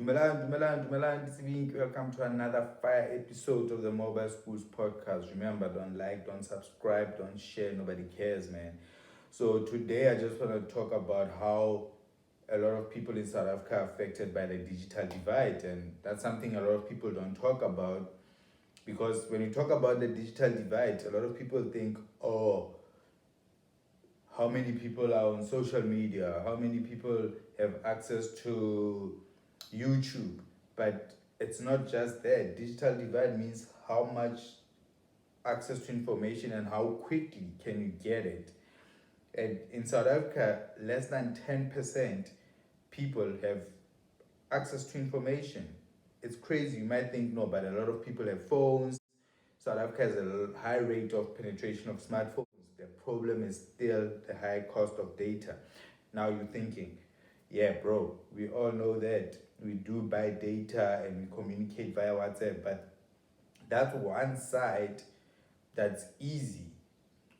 Dumelan, welcome to another fire episode of the Mobile Schools podcast. Remember, don't like, don't subscribe, don't share, nobody cares, man. So today I just want to talk about how a lot of people in South Africa are affected by the digital divide, and that's something a lot of people don't talk about because when you talk about the digital divide, a lot of people think, oh, how many people are on social media, how many people have access to YouTube. But it's not just that. Digital divide means how much access to information and how quickly can you get it. And in South Africa, less than 10% people have access to information. It's crazy. You might think no, but a lot of people have phones. South Africa has a high rate of penetration of smartphones. The problem is still the high cost of data. Now you're thinking, yeah, bro, we all know that we do buy data and we communicate via WhatsApp, but that's one side that's easy.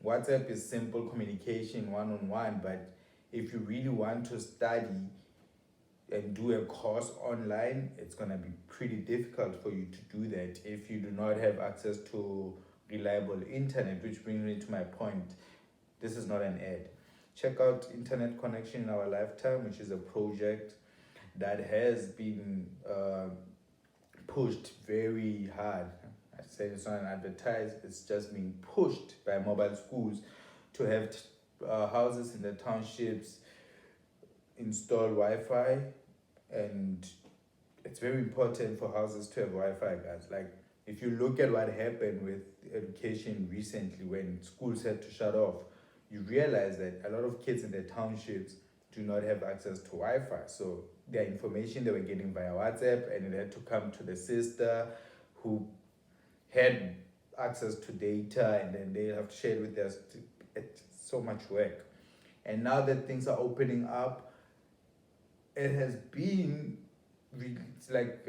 WhatsApp is simple communication one on one, but if you really want to study and do a course online, it's going to be pretty difficult for you to do that if you do not have access to reliable internet, which brings me to my point. This is not an ad. Check out Internet Connection in Our Lifetime, which is a project that has been pushed very hard. I said it's not an advertise, it's just being pushed by mobile schools to have houses in the townships install Wi-Fi, and it's very important for houses to have Wi-Fi, guys. Like, if you look at what happened with education recently when schools had to shut off, you realize that a lot of kids in the townships do not have access to Wi-Fi. So their information they were getting via WhatsApp, and it had to come to the sister who had access to data, and then they have to share it with their it's so much work. And now that things are opening up, it has been it's like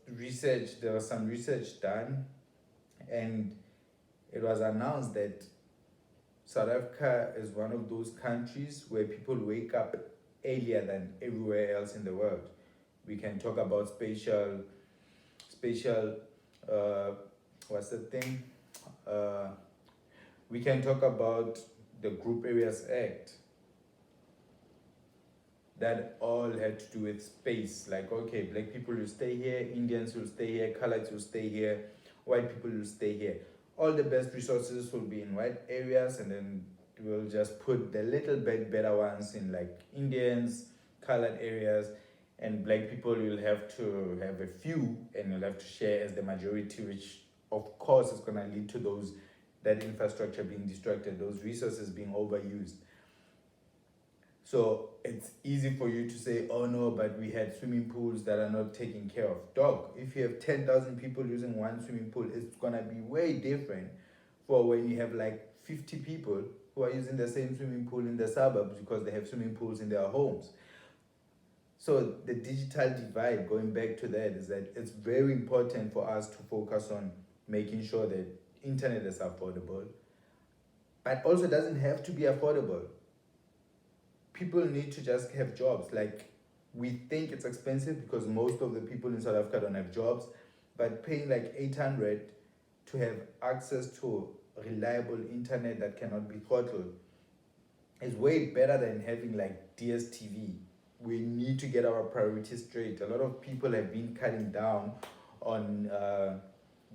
research. There was some research done, and it was announced that South Africa is one of those countries where people wake up earlier than everywhere else in the world. We can talk about spatial, what's the thing? We can talk about the Group Areas Act. That all had to do with space. Like, okay, black people will stay here, Indians will stay here, colours will stay here, white people will stay here. All the best resources will be in white areas, and then we'll just put the little bit better ones in like Indians, colored areas, and black people will have to have a few and you'll have to share as the majority, which of course is gonna lead to that infrastructure being distracted, those resources being overused. So it's easy for you to say, oh no, but we had swimming pools that are not taken care of. Dog, if you have 10,000 people using one swimming pool, it's gonna be way different for when you have like 50 people who are using the same swimming pool in the suburbs because they have swimming pools in their homes. So the digital divide, going back to that, is that it's very important for us to focus on making sure that internet is affordable, but also doesn't have to be affordable. People need to just have jobs. Like, we think it's expensive because most of the people in South Africa don't have jobs, but paying like 800 to have access to reliable internet that cannot be throttled is way better than having like DSTV. We need to get our priorities straight. A lot of people have been cutting down on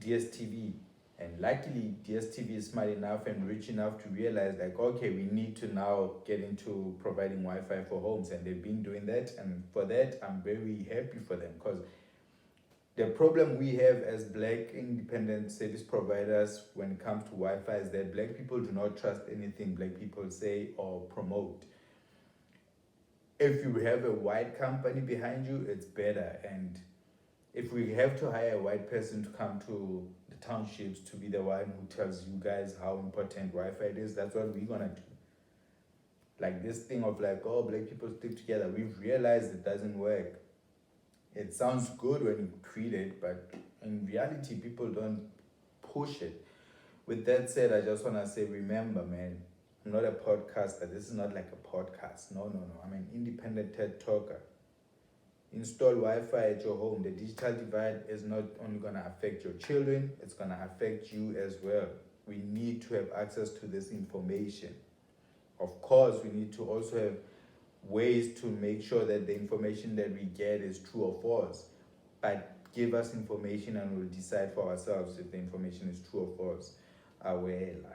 DSTV. And luckily, DSTV is smart enough and rich enough to realize, like, okay, we need to now get into providing Wi-Fi for homes. And they've been doing that. And for that, I'm very happy for them. Because the problem we have as black independent service providers when it comes to Wi-Fi is that black people do not trust anything black people say or promote. If you have a white company behind you, it's better. And if we have to hire a white person to come to the townships to be the one who tells you guys how important Wi-Fi is, that's what we're gonna do. Like this thing of like, oh, black people stick together, we've realized it doesn't work. It sounds good when you create it, but in reality, people don't push it. With that said, I just wanna say, remember, man, I'm not a podcaster. This is not like a podcast. No. I'm an independent TED talker. install Wi-Fi at your home. The digital divide is not only going to affect your children, it's going to affect you as well. We need to have access to this information. Of course, we need to also have ways to make sure that the information that we get is true or false. But give us information and we'll decide for ourselves if the information is true or false. Awela.